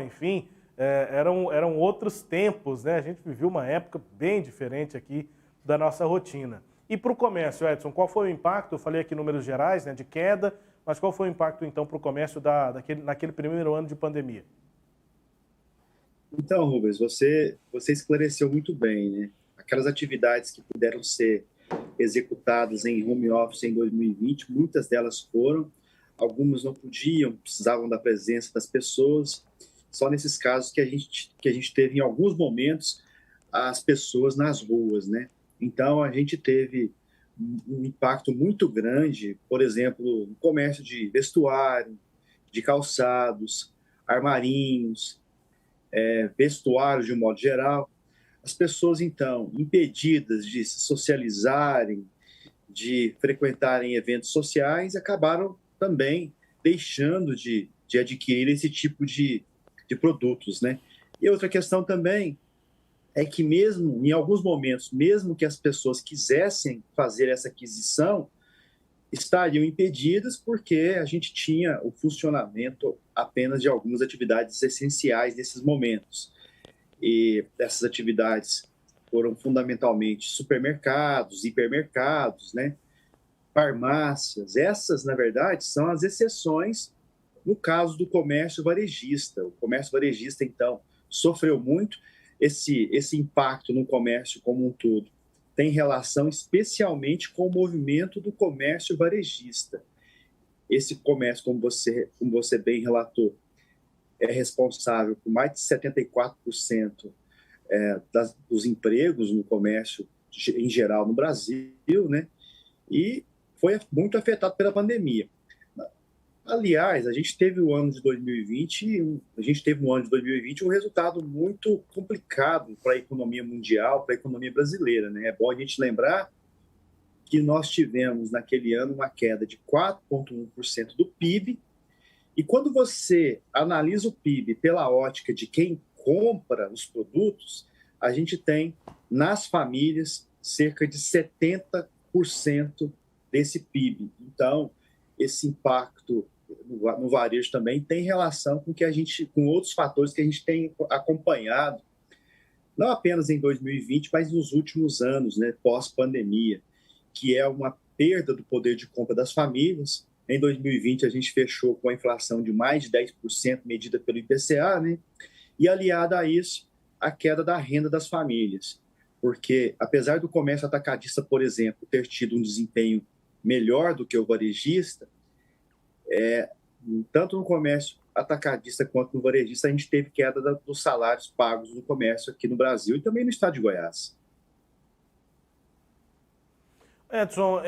enfim, eram outros tempos, né? A gente viveu uma época bem diferente aqui da nossa rotina. E para o comércio, Edson, qual foi o impacto? Eu falei aqui números gerais, né, de queda, mas qual foi o impacto, então, para o comércio naquele primeiro ano de pandemia? Então, Rubens, você esclareceu muito bem, né? Aquelas atividades que puderam ser executadas em home office em 2020, muitas delas foram, algumas não podiam, precisavam da presença das pessoas. Só nesses casos que a gente teve, em alguns momentos, as pessoas nas ruas, né? Então, a gente teve um impacto muito grande, por exemplo, no comércio de vestuário, de calçados, armarinhos, vestuários de um modo geral. As pessoas, então, impedidas de se socializarem, de frequentarem eventos sociais, acabaram também deixando de adquirir esse tipo de produtos, né? E outra questão também é que mesmo, em alguns momentos, mesmo que as pessoas quisessem fazer essa aquisição, estariam impedidas porque a gente tinha o funcionamento apenas de algumas atividades essenciais nesses momentos. E essas atividades foram fundamentalmente supermercados, hipermercados, né? Farmácias. Essas, na verdade, são as exceções no caso do comércio varejista. O comércio varejista, então, sofreu muito. Esse impacto no comércio como um todo tem relação especialmente com o movimento do comércio varejista. Esse comércio, como você bem relatou, é responsável por mais de 74% dos empregos no comércio em geral no Brasil, né? E foi muito afetado pela pandemia. Aliás, a gente teve o ano de 2020, a gente teve no ano de 2020 um resultado muito complicado para a economia mundial, para a economia brasileira, né? É bom a gente lembrar que nós tivemos naquele ano uma queda de 4,1% do PIB. E quando você analisa o PIB pela ótica de quem compra os produtos, a gente tem nas famílias cerca de 70% desse PIB. Então, esse impacto no varejo também tem relação com outros fatores que a gente tem acompanhado, não apenas em 2020, mas nos últimos anos, né, pós-pandemia, que é uma perda do poder de compra das famílias. Em 2020, a gente fechou com a inflação de mais de 10%, medida pelo IPCA, né? E aliada a isso, a queda da renda das famílias. Porque, apesar do comércio atacadista, por exemplo, ter tido um desempenho melhor do que o varejista, tanto no comércio atacadista quanto no varejista, a gente teve queda dos salários pagos no comércio aqui no Brasil e também no estado de Goiás. Edson,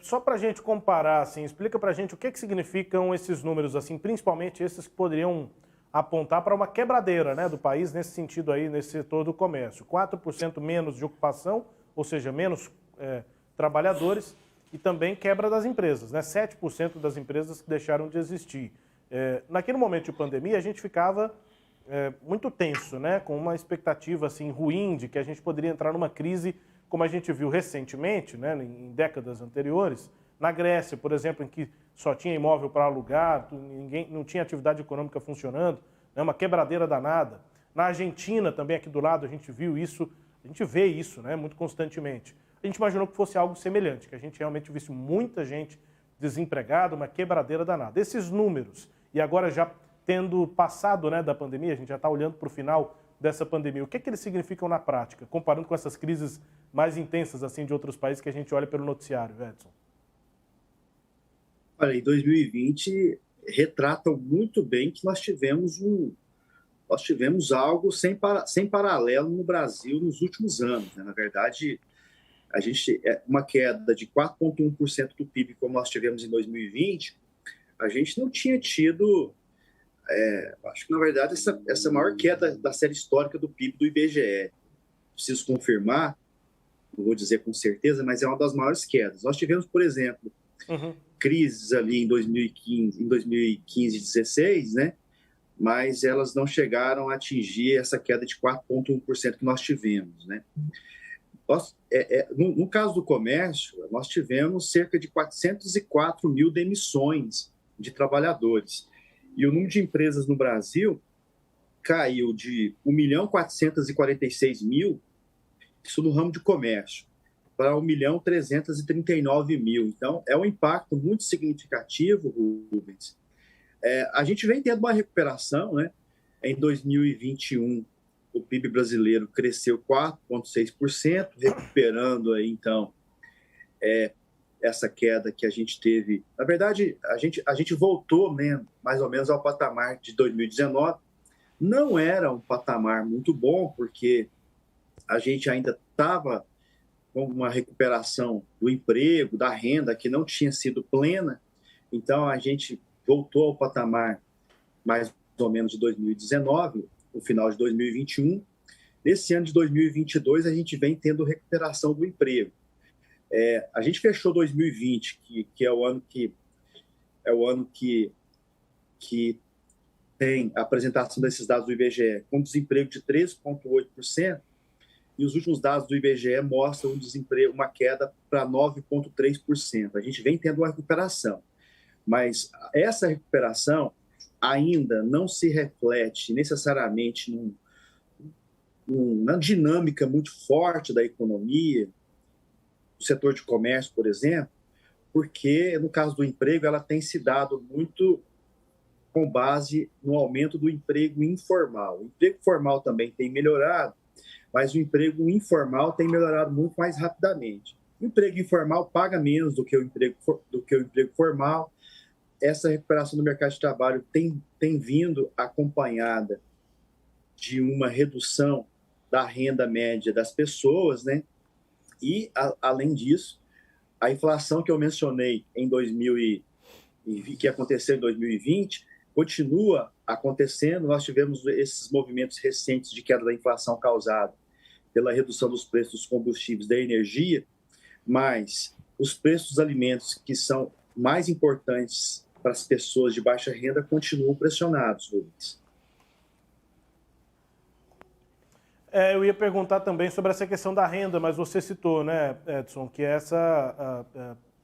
só para a gente comparar, assim, explica para a gente o que significam esses números, assim, principalmente esses que poderiam apontar para uma quebradeira, né, do país nesse sentido aí, nesse setor do comércio. 4% menos de ocupação, ou seja, menos trabalhadores, e também quebra das empresas, né, 7% das empresas que deixaram de existir. Naquele momento de pandemia, a gente ficava muito tenso, né, com uma expectativa assim, ruim de que a gente poderia entrar numa crise como a gente viu recentemente, né, em décadas anteriores, na Grécia, por exemplo, em que só tinha imóvel para alugar, ninguém, não tinha atividade econômica funcionando, né, uma quebradeira danada. Na Argentina, também aqui do lado, a gente viu isso, a gente vê isso, né, muito constantemente. A gente imaginou que fosse algo semelhante, que a gente realmente visse muita gente desempregada, uma quebradeira danada. Esses números, e agora já tendo passado, né, da pandemia, a gente já está olhando para o final dessa pandemia, o que eles significam na prática, comparando com essas crises mais intensas assim de outros países que a gente olha pelo noticiário, Edson? Olha, em 2020 retratam muito bem que nós tivemos algo sem paralelo no Brasil nos últimos anos, né? Na verdade, a gente uma queda de 4,1% do PIB como nós tivemos em 2020, a gente não tinha tido, acho que na verdade essa maior queda da série histórica do PIB do IBGE. Preciso confirmar, não vou dizer com certeza, mas é uma das maiores quedas. Nós tivemos, por exemplo, crises ali em 2015 e 2016, né? Mas elas não chegaram a atingir essa queda de 4,1% que nós tivemos, né? No caso do comércio, nós tivemos cerca de 404 mil demissões de trabalhadores. E o número de empresas no Brasil caiu de 1.446.000, isso no ramo de comércio, para 1.339.000. Então, é um impacto muito significativo, Rubens. A gente vem tendo uma recuperação, né? Em 2021, o PIB brasileiro cresceu 4,6%, recuperando aí, então, essa queda que a gente teve. Na verdade, a gente voltou, né, mais ou menos ao patamar de 2019. Não era um patamar muito bom, porque a gente ainda estava com uma recuperação do emprego, da renda, que não tinha sido plena. Então, a gente voltou ao patamar mais ou menos de 2019, no final de 2021. Nesse ano de 2022, a gente vem tendo recuperação do emprego. A gente fechou 2020, que é o ano que tem a apresentação desses dados do IBGE, com desemprego de 13,8%, e os últimos dados do IBGE mostram uma queda para 9,3%. A gente vem tendo uma recuperação, mas essa recuperação ainda não se reflete necessariamente numa dinâmica muito forte da economia, do setor de comércio, por exemplo, porque, no caso do emprego, ela tem se dado muito com base no aumento do emprego informal. O emprego formal também tem melhorado, mas o emprego informal tem melhorado muito mais rapidamente. O emprego informal paga menos do que o emprego formal. Essa recuperação do mercado de trabalho tem vindo acompanhada de uma redução da renda média das pessoas, né? E, além disso, a inflação que eu mencionei que aconteceu em 2020 continua acontecendo. Nós tivemos esses movimentos recentes de queda da inflação causada pela redução dos preços dos combustíveis, da energia, mas os preços dos alimentos, que são mais importantes para as pessoas de baixa renda, continuam pressionados, Rubens. Eu ia perguntar também sobre essa questão da renda, mas você citou, né, Edson, que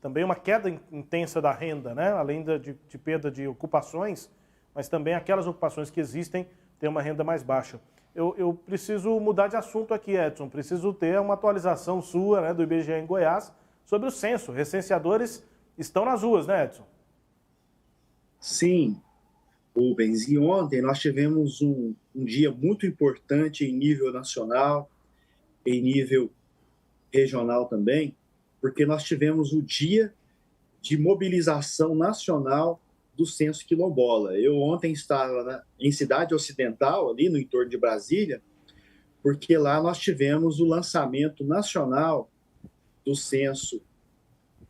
também uma queda intensa da renda, né, além de perda de ocupações, mas também aquelas ocupações que existem têm uma renda mais baixa. Eu preciso mudar de assunto aqui, Edson, preciso ter uma atualização sua, né, do IBGE em Goiás sobre o censo. Recenseadores estão nas ruas, né, Edson? Sim, Rubens. E ontem nós tivemos um dia muito importante em nível nacional, em nível regional também, porque nós tivemos o dia de mobilização nacional do censo quilombola. Eu ontem estava em Cidade Ocidental, ali no entorno de Brasília, porque lá nós tivemos o lançamento nacional do censo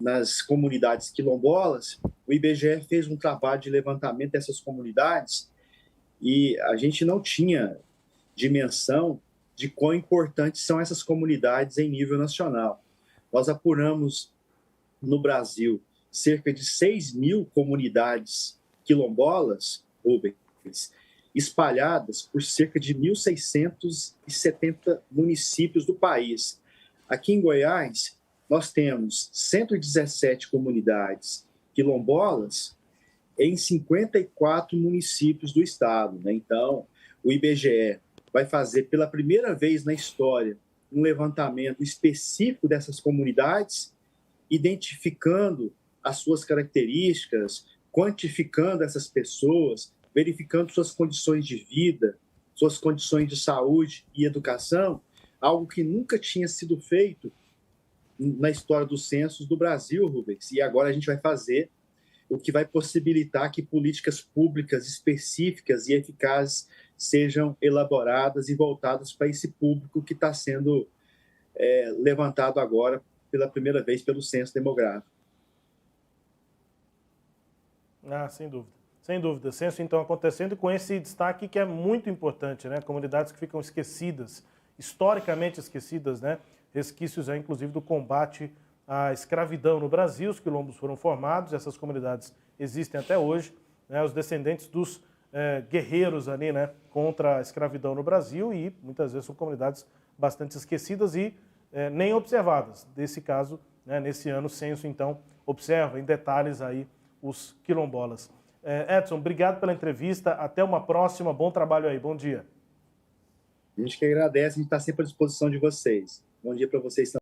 nas comunidades quilombolas. O IBGE fez um trabalho de levantamento dessas comunidades e a gente não tinha dimensão de quão importantes são essas comunidades em nível nacional. Nós apuramos no Brasil cerca de 6.000 comunidades quilombolas, Rubens, espalhadas por cerca de 1.670 municípios do país. Aqui em Goiás, nós temos 117 comunidades quilombolas em 54 municípios do estado, né? Então, o IBGE vai fazer pela primeira vez na história um levantamento específico dessas comunidades, identificando as suas características, quantificando essas pessoas, verificando suas condições de vida, suas condições de saúde e educação, algo que nunca tinha sido feito na história dos censos do Brasil, Rubens. E agora a gente vai fazer, o que vai possibilitar que políticas públicas específicas e eficazes sejam elaboradas e voltadas para esse público que está sendo levantado agora pela primeira vez pelo censo demográfico. Sem dúvida. Sem dúvida. Censo, então, acontecendo com esse destaque que é muito importante, né? Comunidades que ficam esquecidas, historicamente esquecidas, né? Resquícios, inclusive, do combate à escravidão no Brasil. Os quilombos foram formados, essas comunidades existem até hoje, né? Os descendentes dos guerreiros ali, né? Contra a escravidão no Brasil, e muitas vezes são comunidades bastante esquecidas e nem observadas. Nesse caso, né? Nesse ano, o censo, então, observa em detalhes aí os quilombolas. Edson, obrigado pela entrevista. Até uma próxima. Bom trabalho aí. Bom dia. A gente que agradece, a gente está sempre à disposição de vocês. Bom dia para vocês também.